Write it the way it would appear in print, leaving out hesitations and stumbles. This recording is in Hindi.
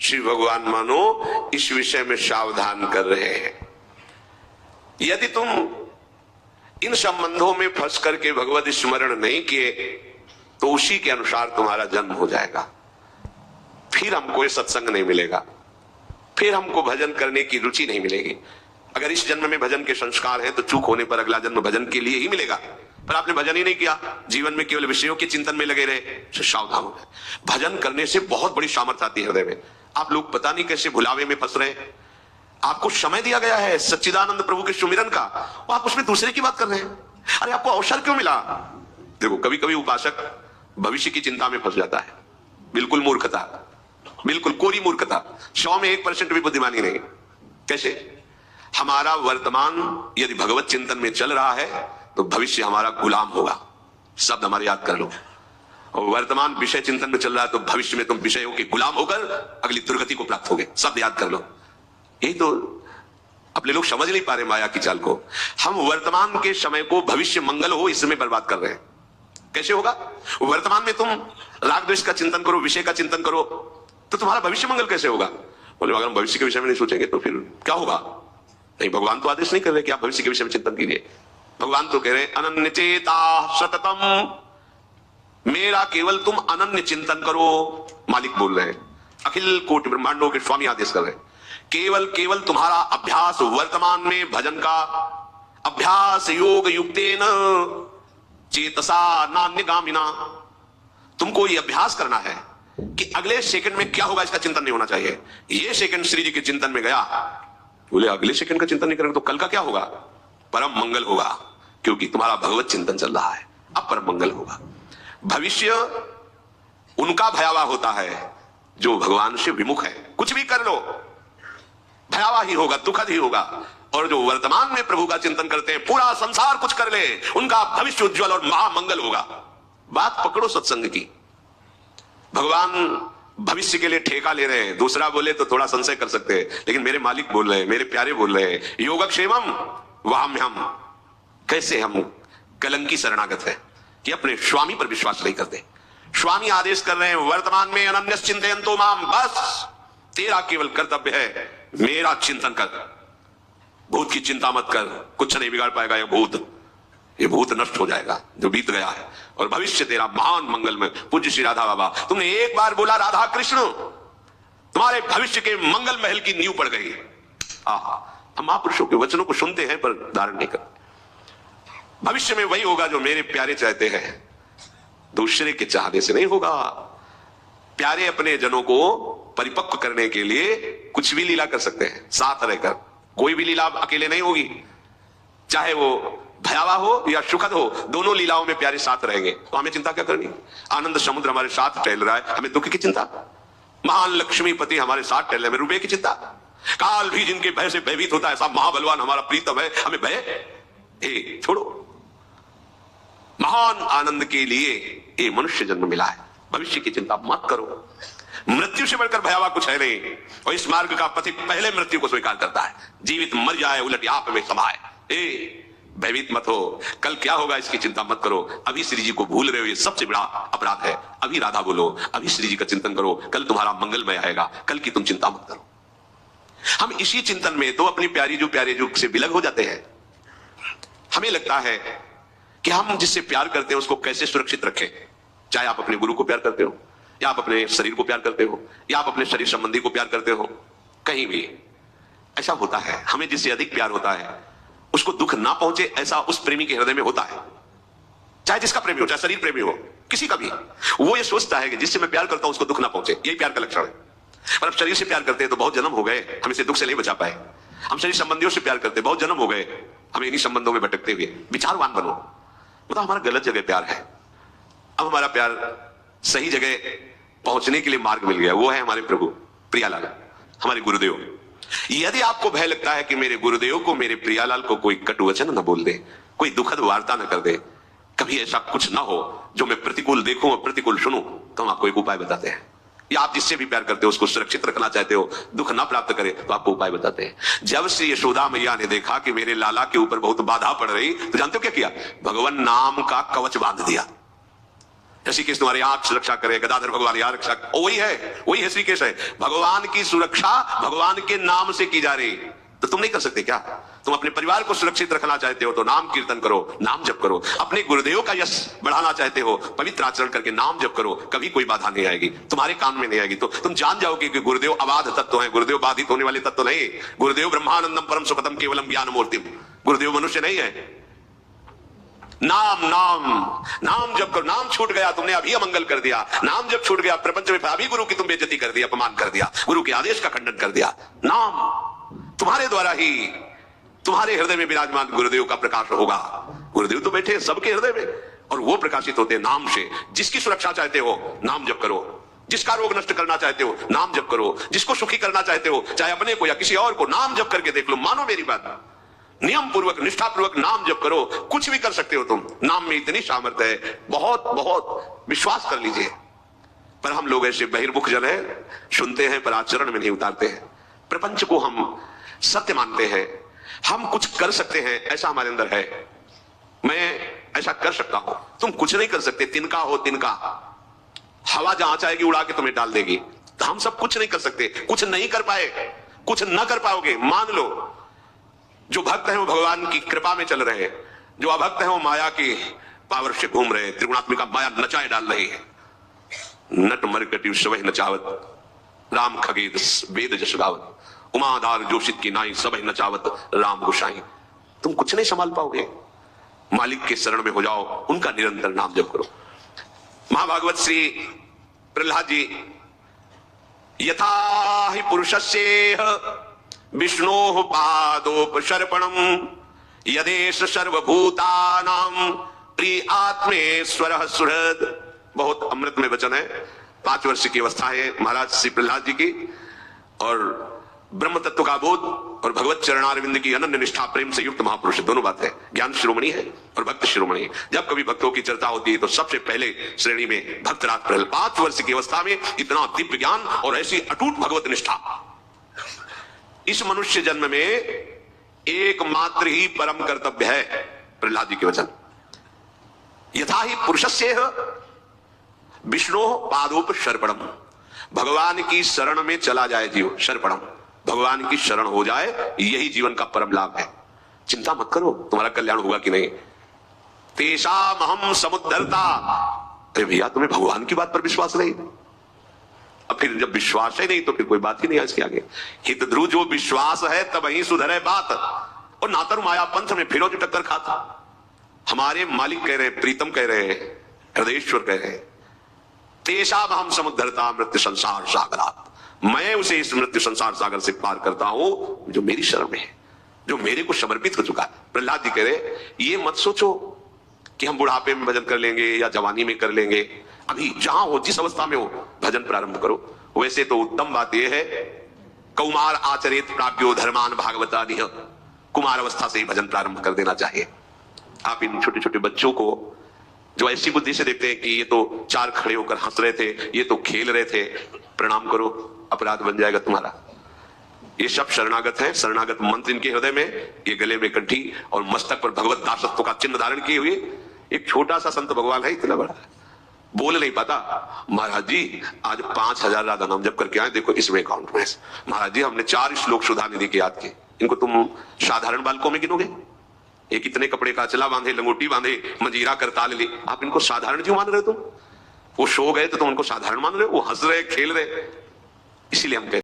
श्री भगवान मानो इस विषय में सावधान कर रहे हैं। यदि तुम इन संबंधों में फंस करके भगवत स्मरण नहीं किए तो उसी के अनुसार तुम्हारा जन्म हो जाएगा। फिर हमको ये सत्संग नहीं मिलेगा, फिर हमको भजन करने की रुचि नहीं मिलेगी। अगर इस जन्म में भजन के संस्कार हैं तो चूक होने पर अगला जन्म भजन के लिए ही मिलेगा। पर आपने भजन ही नहीं किया, जीवन में केवल विषयों के चिंतन में लगे रहे, तो सावधान हो जाए। भजन करने से बहुत बड़ी सामर्थ्य आती है हृदय में। आप लोग पता नहीं कैसे भुलावे में फंस रहे हैं। आपको समय दिया गया है सच्चिदानंद प्रभु के सुमिरन का, और आप उसमें दूसरे की बात कर रहे हैं। अरे आपको अवसर क्यों मिला? देखो, कभी कभी उपासक भविष्य की चिंता में फंस जाता है। बिल्कुल मूर्खता, बिल्कुल कोरी मूर्खता, 100 में 1% भी बुद्धिमानी नहीं। कैसे? हमारा वर्तमान यदि भगवत चिंतन में चल रहा है तो भविष्य हमारा गुलाम होगा। शब्द हमारे याद कर लो। और वर्तमान विषय चिंतन में चल रहा है तो भविष्य में तुम विषयों के गुलाम होकर अगली दुर्गति को प्राप्त होगे। शब्द याद कर लो। यही तो अपने लोग समझ नहीं पा रहे माया की चाल को। हम वर्तमान के समय को भविष्य मंगल हो इसमें बर्बाद कर रहे हैं। कैसे होगा? वर्तमान में तुम राग द्वेष का चिंतन करो, विषय का चिंतन करो, तो तुम्हारा भविष्य मंगल कैसे होगा? बोले अगर हम भविष्य के विषय में नहीं सोचेंगे तो फिर क्या होगा? नहीं, भगवान तो आदेश नहीं कर रहे कि आप भविष्य के विषय में चिंतन कीजिए। भगवान तो कह रहे हैं अनन्य चेता सततम, मेरा केवल तुम अनन्य चिंतन करो। मालिक बोल रहे हैं, अखिल कोटि ब्रह्मांडों के स्वामी आदेश कर रहे हैं। केवल तुम्हारा अभ्यास वर्तमान में भजन का अभ्यास योग युक्तेन चेतसा नान्यगामिना, तुमको ये अभ्यास करना है कि अगले सेकंड में क्या होगा इसका चिंतन नहीं होना चाहिए। ये सेकंड श्री जी के चिंतन में गया, बोले अगले सेकंड का चिंतन नहीं करेंगे तो कल का क्या होगा? परम मंगल होगा, क्योंकि तुम्हारा भगवत चिंतन चल रहा है। अब परम मंगल होगा। भविष्य उनका भयावह होता है जो भगवान से विमुख है। कुछ भी कर लो भयावह ही होगा, दुखद ही होगा। और जो वर्तमान में प्रभु का चिंतन करते हैं, पूरा संसार कुछ कर ले, उनका भविष्य उज्जवल और महामंगल होगा। बात पकड़ो सत्संग की। भगवान भविष्य के लिए ठेका ले रहे हैं। दूसरा बोले तो थोड़ा संशय कर सकते हैं, लेकिन मेरे मालिक बोल रहे हैं, मेरे प्यारे बोल रहे हैं, योगक्षेमम वाम्यहम। कैसे हम कलंकी शरणागत है कि अपने स्वामी पर विश्वास नहीं करते। स्वामी आदेश कर रहे हैं वर्तमान में अनन्य चिंतयन्तो माम, बस तेरा केवल कर्तव्य है मेरा चिंतन कर। भूत की चिंता मत कर, कुछ नहीं बिगाड़ पाएगा ये भूत नष्ट हो जाएगा जो बीत गया है, और भविष्य तेरा महान मंगल में। पूज्य श्री राधा बाबा, तुमने एक बार बोला राधा कृष्ण, तुम्हारे भविष्य के मंगल महल की नींव पड़ गई। हम महापुरुषों के वचनों को सुनते हैं पर धारण नहीं करते। भविष्य में वही होगा जो मेरे प्यारे चाहते हैं, दूसरे के चाहने से नहीं होगा। प्यारे अपने जनों को परिपक्व करने के लिए कुछ भी लीला कर सकते हैं साथ रहकर। कोई भी लीला अकेले नहीं होगी, चाहे वो भयावह हो या सुखद हो, दोनों लीलाओं में प्यारे साथ रहेंगे। तो हमें चिंता क्या करनी? आनंद समुद्र हमारे साथ टहल रहा है, हमें दुख की चिंता? महान लक्ष्मीपति हमारे साथ टहल रहे, हमें रुपये की चिंता? काल भी जिनके भय से भयभीत होता है, ऐसा महाबलवान हमारा प्रीतम है, हमें भय? छोड़ो। महान आनंद के लिए ये मनुष्य जन्म मिला है। भविष्य की चिंता मत करो। मृत्यु से बढ़कर भयावह कुछ है नहीं, और इस मार्ग का पथिक पहले मृत्यु को स्वीकार करता है। जीवित मर जाए उलट आप में समाये। भयभीत मत हो, कल क्या होगा इसकी चिंता मत करो। अभी श्री जी को भूल रहे हो, ये सबसे बड़ा अपराध है। अभी राधा बोलो, अभी श्री जी का चिंतन करो, कल तुम्हारा मंगलमय आएगा। कल की तुम चिंता मत करो। हम इसी चिंतन में तो अपनी प्यारी जो से विलग हो जाते हैं। हमें लगता है कि हम जिससे प्यार करते हैं उसको कैसे सुरक्षित रखें। चाहे आप अपने गुरु को प्यार करते हो, या आप अपने शरीर को प्यार करते हो, या आप अपने शरीर संबंधी को प्यार करते हो, कहीं भी ऐसा होता है। हमें जिससे अधिक प्यार होता है उसको दुख ना पहुंचे, ऐसा उस प्रेमी के हृदय में होता है। चाहे जिसका प्रेमी हो, चाहे शरीर प्रेमी हो, किसी का भी, वो ये सोचता है कि जिससे मैं प्यार करता हूं उसको दुख ना पहुंचे। यही प्यार का लक्षण है। पर अब शरीर से प्यार करते हैं तो बहुत जन्म हो गए, हम इसे दुख से नहीं बचा पाए। हम शरीर संबंधियों से प्यार करते हैं, बहुत जन्म हो गए, हमें इन्हीं संबंधों में भटकते हुए। विचारवान बनो। मतलब हमारा गलत जगह प्यार है। अब हमारा प्यार सही जगह पहुंचने के लिए मार्ग मिल गया, वो है हमारे प्रभु प्रियालाल, हमारे गुरुदेव। यदि आपको भय लगता है कि मेरे गुरुदेव को, मेरे प्रियालाल को कोई कटु वचन न बोल दे, कोई दुखद वार्ता न कर दे, कभी ऐसा कुछ ना हो जो मैं प्रतिकूल देखूं और प्रतिकूल सुनूं, तो हम आपको एक उपाय बताते हैं। या आप जिससे भी प्यार करते हो उसको सुरक्षित रखना चाहते हो, दुख ना प्राप्त करे, तो आपको उपाय बताते हैं। जब श्री यशोदा मैया ने देखा कि मेरे लाला के ऊपर बहुत बाधा पड़ रही, तो जानते हो क्या किया? भगवान नाम का कवच बांध दिया। ऋषिकेश तुम्हारी आंख सुरक्षा करे, गदाधर भगवान यार रक्षा, वही है ऋषिकेश है। भगवान की सुरक्षा भगवान के नाम से की जा रही, तो तुम नहीं कर सकते क्या? तुम अपने परिवार को सुरक्षित रखना चाहते हो तो नाम कीर्तन करो, नाम जप करो। अपने गुरुदेव का यश बढ़ाना चाहते हो, पवित्र आचरण करके नाम जप करो, कभी कोई बाधा नहीं आएगी, तुम्हारे कान में नहीं आएगी। तो तुम जान जाओगे कि गुरुदेव अबाध तत्व है, गुरुदेव बाधित होने वाले तत्व नहीं। गुरुदेव ब्रह्मानंदम परम सुखतम केवलम ज्ञान मूर्तिम, गुरुदेव मनुष्य नहीं है। नाम नाम नाम जब करो, नाम छूट गया तुमने अभी अमंगल कर दिया, नाम जब छूट गया प्रपंच में अभी गुरु की तुम बेइज्जती कर दी, अपमान कर दिया, गुरु के आदेश का खंडन कर दिया। नाम तुम्हारे द्वारा ही तुम्हारे हृदय में विराजमान गुरुदेव का प्रकाश होगा। गुरुदेव तो बैठे सबके हृदय में और वो प्रकाशित होते नाम से। जिसकी सुरक्षा चाहते हो नाम जप करो, जिसका रोग नष्ट करना चाहते हो नाम जप करो, जिसको सुखी करना चाहते हो चाहे अपने को या किसी और को, नाम जप करके देख लो। मानो मेरी बात, नियम पूर्वक निष्ठा पूर्वक नाम जप करो, कुछ भी कर सकते हो तुम। नाम में इतनी सामर्थ्य है, बहुत बहुत विश्वास कर लीजिए। पर हम लोग ऐसे बहिर्मुख जन है, सुनते हैं पर आचरण में नहीं उतारते हैं। प्रपंच को हम सत्य मानते हैं, हम कुछ कर सकते हैं ऐसा हमारे अंदर है। मैं ऐसा कर सकता हूं, तुम कुछ नहीं कर सकते। तिनका हो तिनका, हवा जहां चाहेगी उड़ा के तुम्हें डाल देगी। तो हम सब कुछ नहीं कर सकते, कुछ नहीं कर पाए, कुछ न कर पाओगे मान लो। जो भक्त हैं वो भगवान की कृपा में चल रहे हैं, जो अभक्त हैं वो माया की पावर से घूम रहे हैं। त्रिगुणात्मिका माया नचाए डाल रही है। नट मरकटी सबह नचावत, राम खगेद वेद जस गावत, उमादार जोशित की नाई सबह नचावत, राम गोसाई। तुम कुछ नहीं संभाल पाओगे, मालिक के शरण में हो जाओ, उनका निरंतर नाम जप करो। महाभागवत श्री प्रहलाद जी, यथा हि पुरुषस्येह विष्णोः पादोपसर्पणम् यदेष सर्वभूतानां प्रिय आत्मेश्वरः सुहृद। बहुत अमृत में वचन है। 5 वर्ष की अवस्था है महाराज श्री प्रहलाद जी की, और ब्रह्म तत्व का बोध और भगवत चरणारविंद की अनन्य निष्ठा प्रेम से युक्त महापुरुष, दोनों बात है। ज्ञान शिरोमणि है और भक्त शिरोमणि है। जब कभी भक्तों की चर्चा होती है तो सबसे पहले श्रेणी में भक्तराज प्रहलाद। 5 वर्ष की अवस्था में इतना दिव्य ज्ञान और ऐसी अटूट भगवत निष्ठा। इस मनुष्य जन्म में एकमात्र ही परम कर्तव्य है, प्रहलाद जी के वचन, यथा ही पुरुषस्येह विष्णोः पादोपसर्पणम्। भगवान की शरण में चला जाए जीव, सर्पणम, भगवान की शरण हो जाए, यही जीवन का परम लाभ है। चिंता मत करो तुम्हारा कल्याण होगा कि नहीं। तेषामहं समुद्धर्ता। अरे भैया तुम्हें भगवान की बात पर विश्वास नहीं, अब फिर जब विश्वास है नहीं तो फिर कोई बात ही नहीं है इसके आगे। हित ध्रुव जो विश्वास है तब ही सुधरे बात, और नातर माया पंथ में फिरो जो टक्कर खाता। हमारे मालिक कह रहे, प्रीतम कह रहे, हृदयेश्वर कह रहे, तेषाम हम समुद्धरता मृत्यु संसार सागरात। मैं उसे इस मृत्यु संसार सागर से पार करता हूं जो मेरी शरण में है, जो मेरे को समर्पित हो चुका है। प्रहलाद जी कह रहे, ये मत सोचो कि हम बुढ़ापे में भजन कर लेंगे या जवानी में कर लेंगे। अभी जहां हो, जिस अवस्था में हो, भजन प्रारंभ करो। वैसे तो उत्तम बात यह है, कौमार आचरित प्राप्यो धर्मान भागवता निह। कुमार अवस्था से ही भजन प्रारंभ कर देना चाहिए। आप इन छोटे छोटे बच्चों को जो ऐसी बुद्धि से देखते हैं कि ये तो चार खड़े होकर हंस रहे थे, ये तो खेल रहे थे, प्रणाम करो, अपराध बन जाएगा तुम्हारा। ये सब शरणागत हैं। शरणागत मंत्र इनके हृदय में, ये गले में कंठी और मस्तक पर भगवत दासत्व का चिन्ह धारण किए हुए एक छोटा सा संत भगवान है, इतना बड़ा बोल नहीं पाता। महाराज जी आज 5000 राधा नाम जप करके आए, देखो इसमें अकाउंट में। महाराज जी हमने 4 श्लोक सुधा निधि के याद किए। इनको तुम साधारण बालकों में गिनोगे? एक इतने कपड़े का चला बांधे, लंगोटी बांधे, मंजीरा करताल ली, आप इनको साधारण क्यों मान रहे हो? तुम वो सो गए तो तुम उनको साधारण मान रहे हो? वो हंस रहे, खेल रहे। इसीलिए हम कहते